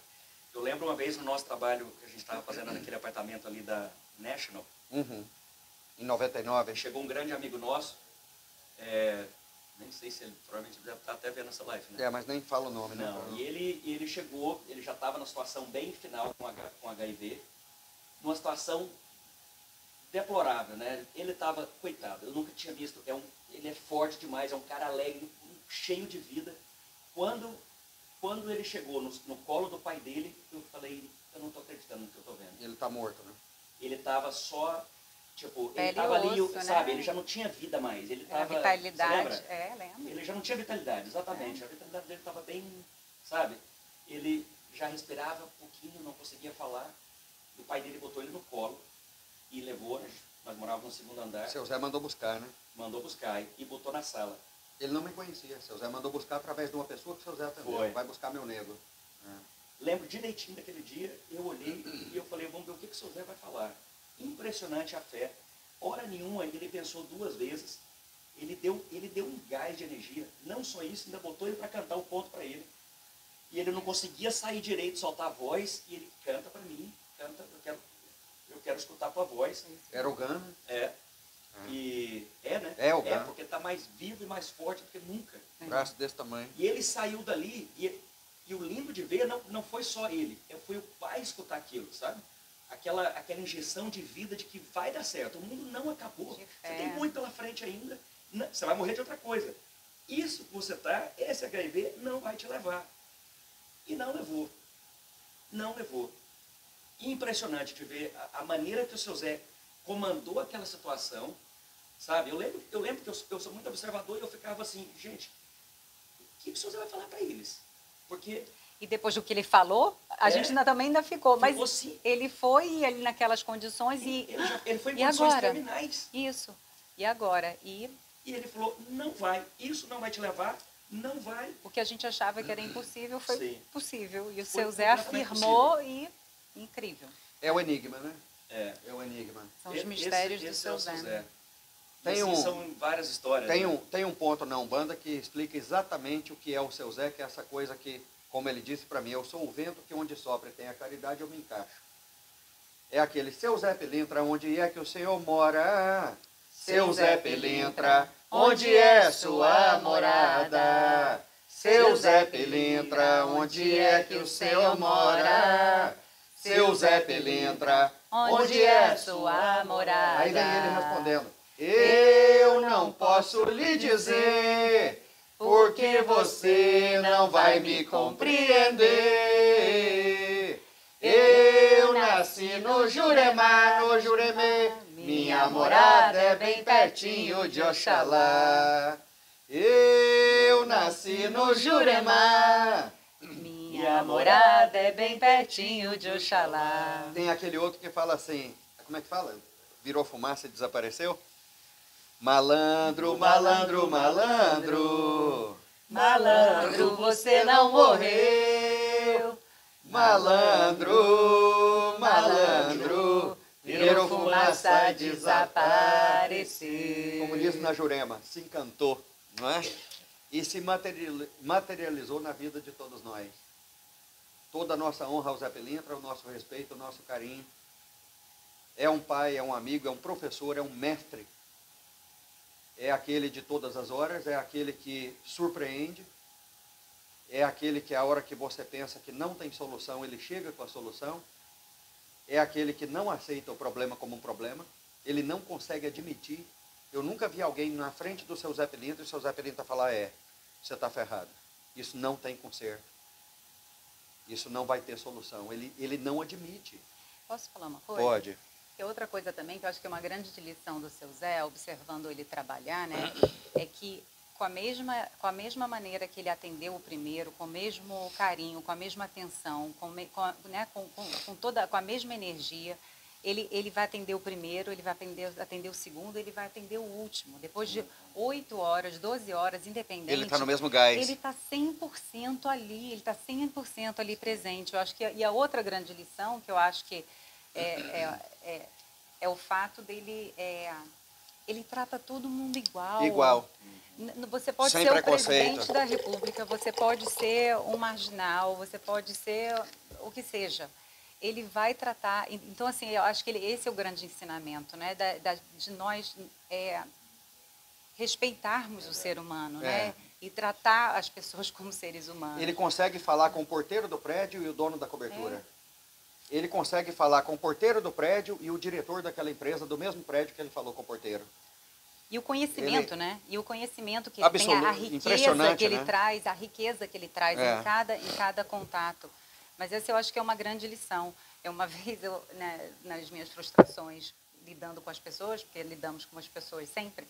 Eu lembro uma vez no nosso trabalho que a gente estava fazendo naquele apartamento ali da National. Em 99. Chegou um grande amigo nosso, nem sei se ele provavelmente deve estar até vendo essa live, né? Mas nem fala o nome, né? Não, e ele chegou, ele já estava numa situação bem final com HIV, numa situação deplorável, né? Ele estava, coitado, eu nunca tinha visto, ele é forte demais, é um cara alegre, cheio de vida. Quando ele chegou no colo do pai dele, eu falei, eu não estou acreditando no que eu estou vendo. Ele está morto, né? Ele estava só, tipo, ele estava ali, osso, sabe, né? ele já não tinha vida mais. Ele estava, vitalidade, lembro. Ele já não tinha vitalidade, exatamente. A vitalidade dele estava bem, sabe? Ele já respirava um pouquinho, não conseguia falar. O pai dele botou ele no colo e levou, nós morávamos no 2º andar. Seu Zé mandou buscar, né? Mandou buscar e botou na sala. Ele não me conhecia. Seu Zé mandou buscar através de uma pessoa que o seu Zé atendeu. Vai buscar meu nego. Lembro direitinho daquele dia, eu olhei e eu falei, vamos ver o que o seu Zé vai falar. Impressionante a fé. Hora nenhuma ele pensou 2 vezes. Ele deu um gás de energia. Não só isso, ainda botou ele para cantar o ponto para ele. E ele não conseguia sair direito, soltar a voz, e ele canta para mim, canta, eu quero escutar a tua voz. Era o Gano. E né? É o Gano. Porque está mais vivo e mais forte do que nunca. Braço desse tamanho. E ele saiu dali, e o lindo de ver não foi só ele, foi o pai escutar aquilo, sabe? Aquela injeção de vida de que vai dar certo. O mundo não acabou. Você tem muito pela frente ainda. Você vai morrer de outra coisa. Isso que você está, esse HIV, não vai te levar. E não levou. Não levou. Impressionante de ver a maneira que o seu Zé comandou aquela situação, sabe? Eu lembro que eu sou muito observador e eu ficava assim, gente, o que o seu Zé vai falar para eles? Porque... E depois do que ele falou, a gente também ainda ficou. Mas assim. ele foi ali naquelas condições e... Ele foi em condições terminais. Isso. E agora? E ele falou, não vai, isso não vai te levar, não vai. O que a gente achava que era impossível foi possível. E o seu Zé completamente afirmou e incrível. É o enigma, né? É o enigma. São os mistérios do seu Zé. São várias histórias. Tem um ponto na Umbanda que explica exatamente o que é o seu Zé, que é essa coisa que, como ele disse para mim, eu sou o vento que onde sopra tem a caridade, eu me encaixo. É aquele seu Zé Pilintra, onde é que o Senhor mora? Seu Zé Pilintra, onde é sua morada? Seu Zé Pilintra, onde é que o Senhor mora? Seu Zé Pilintra, onde é sua morada? Aí vem ele respondendo: eu não posso lhe dizer, porque você não vai me compreender. Eu nasci no Jurema, no Juremê, minha morada é bem pertinho de Oxalá. Eu nasci no Jurema, minha morada é bem pertinho de Oxalá. Tem aquele outro que fala assim, como é que fala? Virou fumaça e desapareceu? Malandro, malandro, malandro, malandro, você não morreu. Malandro, malandro, virou fumaça e desapareceu. Como diz na Jurema, se encantou, não é? E se materializou na vida de todos nós. Toda a nossa honra ao Zé Pilintra, o nosso respeito, o nosso carinho. É um pai, é um amigo, é um professor, é um mestre. É aquele de todas as horas, é aquele que surpreende, é aquele que a hora que você pensa que não tem solução, ele chega com a solução, é aquele que não aceita o problema como um problema, ele não consegue admitir. Eu nunca vi alguém na frente do seu Zé Pilintra e o seu Zé Pilintra falar, você está ferrado, isso não tem conserto, isso não vai ter solução, ele não admite. Posso falar uma coisa? Pode. E outra coisa também, que eu acho que é uma grande lição do seu Zé, observando ele trabalhar, né, é que com a mesma maneira que ele atendeu o primeiro, com o mesmo carinho, com a mesma atenção, com a mesma energia, ele vai atender o primeiro, ele vai atender o segundo, ele vai atender o último. Depois de 8 horas, 12 horas, independente. Ele está no mesmo gás. Ele está 100% ali, ele está 100% ali presente. Eu acho que, e a outra grande lição, que eu acho que é o fato dele, ele trata todo mundo igual. Igual. Você pode Sem ser preconceito. O presidente da República, você pode ser um marginal, você pode ser o que seja. Ele vai tratar... Então, assim, eu acho que esse é o grande ensinamento, né? De nós respeitarmos o ser humano, né? E tratar as pessoas como seres humanos. Ele consegue falar com o porteiro do prédio e o dono da cobertura. Ele consegue falar com o porteiro do prédio e o diretor daquela empresa, do mesmo prédio que ele falou com o porteiro. E o conhecimento, né? E o conhecimento que ele tem, a riqueza que ele traz, a riqueza que ele traz em cada contato. Mas essa eu acho que é uma grande lição. Uma vez, nas minhas frustrações, lidando com as pessoas, porque lidamos com as pessoas sempre,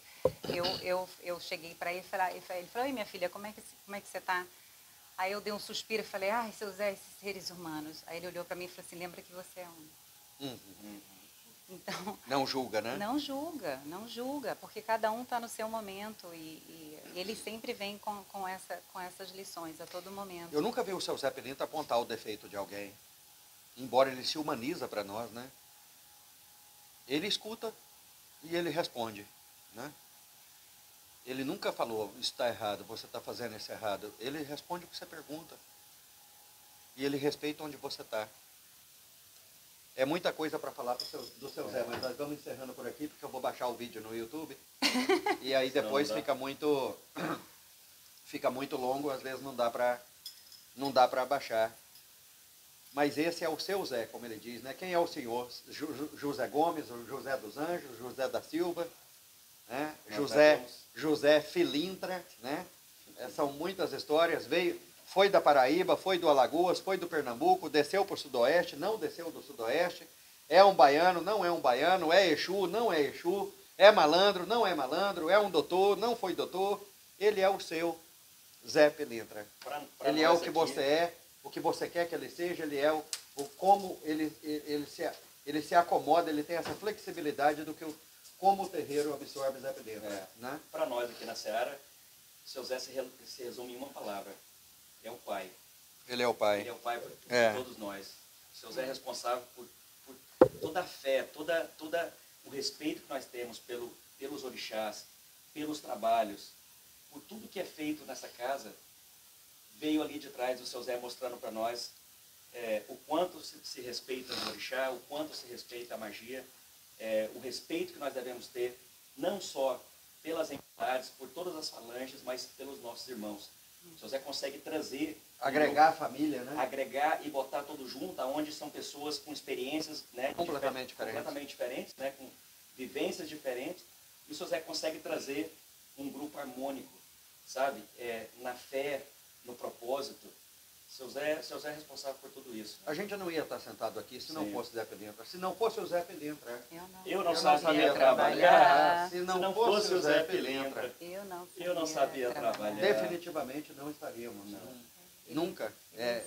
eu cheguei para ele e ele falou, oi, minha filha, como é que você está? Aí eu dei um suspiro e falei, seu Zé, esses seres humanos. Aí ele olhou para mim e falou assim, lembra que você é um. Então, não julga, né? Não julga, porque cada um está no seu momento e ele sempre vem com essas lições a todo momento. Eu nunca vi o seu Zé Pilintra apontar o defeito de alguém, embora ele se humaniza para nós, né? Ele escuta e ele responde, né? Ele nunca falou, isso está errado, você está fazendo isso errado. Ele responde o que você pergunta. E ele respeita onde você está. É muita coisa para falar do seu Zé, mas nós vamos encerrando por aqui, porque eu vou baixar o vídeo no YouTube. E aí depois fica muito longo, às vezes não dá para baixar. Mas esse é o seu Zé, como ele diz, né? Quem é o senhor? José Gomes, o José dos Anjos, José da Silva, né? José Pilintra, né? São muitas histórias. Foi da Paraíba, foi do Alagoas, foi do Pernambuco, desceu para o Sudoeste, não desceu do Sudoeste, é um baiano, não é um baiano, é Exu, não é Exu, é malandro, não é malandro, é um doutor, não foi doutor. Ele é o seu Zé Pilintra. Ele é o que você é, o que você quer que ele seja, ele é como ele se acomoda, ele tem essa flexibilidade do que como o terreiro absorve Zé Pilintra. Né? Para nós aqui na Seara, o seu Zé se resume em uma palavra. É o pai. Ele é o pai. Ele é o pai de todos nós. O seu Zé é responsável por toda a fé, toda o respeito que nós temos pelos orixás, pelos trabalhos, por tudo que é feito nessa casa, veio ali de trás o seu Zé mostrando para nós o quanto se respeita o orixá, o quanto se respeita a magia, o respeito que nós devemos ter, não só pelas entidades, por todas as falanges, mas pelos nossos irmãos. O seu Zé consegue trazer... Agregar a família, né? Agregar e botar tudo junto, onde são pessoas com experiências, né, completamente diferentes, né, com vivências diferentes. E o seu Zé consegue trazer um grupo harmônico, sabe? Na fé, no propósito. Seu Zé é responsável por tudo isso. A gente não ia estar sentado aqui se não fosse o Zé Pilintra. Se não fosse o Zé Pilintra. Eu não sabia trabalhar. Se não fosse o Zé Pilintra. Eu não sabia trabalhar. Definitivamente não estaríamos. Não. Nunca.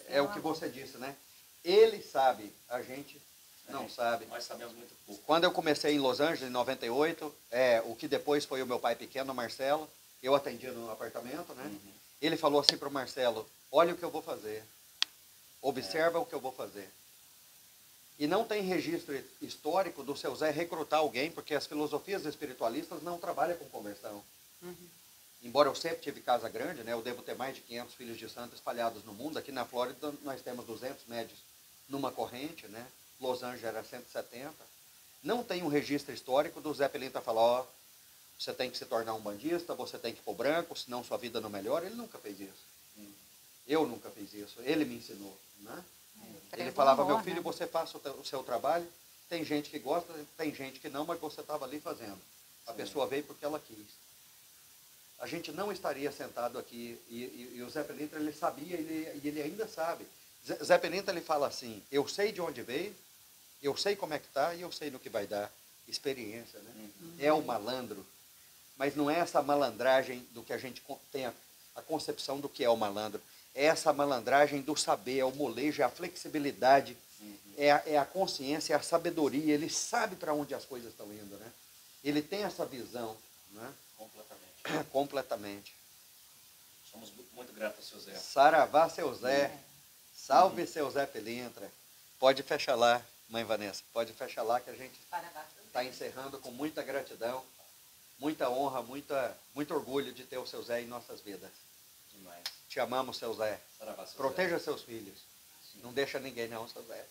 É o que você disse, né? Ele sabe, a gente não sabe. Nós sabemos muito pouco. Quando eu comecei em Los Angeles, em 98, o que depois foi o meu pai pequeno, Marcelo, eu atendia no apartamento, né? Uhum. Ele falou assim para o Marcelo, olha o que eu vou fazer, observa o que eu vou fazer. E não tem registro histórico do seu Zé recrutar alguém, porque as filosofias espiritualistas não trabalham com conversão. Uhum. Embora eu sempre tive casa grande, né, eu devo ter mais de 500 filhos de santo espalhados no mundo. Aqui na Flórida nós temos 200 médios numa corrente, né? Los Angeles era 170. Não tem um registro histórico do Zé Pilintra falar, ó, você tem que se tornar um bandista, você tem que ir pro branco, senão sua vida não melhora. Ele nunca fez isso. Eu nunca fiz isso. Ele me ensinou, né? Ele falava, meu filho, você faça o seu trabalho. Tem gente que gosta, tem gente que não, mas você estava ali fazendo. A pessoa veio porque ela quis. A gente não estaria sentado aqui, e o Zé Pilintra, ele sabia, e ele ainda sabe. Zé Pilintra, ele fala assim, eu sei de onde veio, eu sei como é que está, e eu sei no que vai dar. Experiência, né? Uhum. É o malandro, mas não é essa malandragem do que a gente tem a concepção do que é o malandro. É essa malandragem do saber, é o molejo, é a flexibilidade, é a consciência, é a sabedoria. Ele sabe para onde as coisas estão indo, né? Ele tem essa visão, né? Completamente. Somos muito gratos ao seu Zé. Saravá, seu Zé. Salve, seu Zé Pilintra. Pode fechar lá, mãe Vanessa. Pode fechar lá que a gente está encerrando com muita gratidão, muita honra, muito orgulho de ter o seu Zé em nossas vidas. Demais. Te amamos, seu Zé. Saravá, seu Proteja Zé. Seus filhos. Sim. Não deixa ninguém não, seu Zé.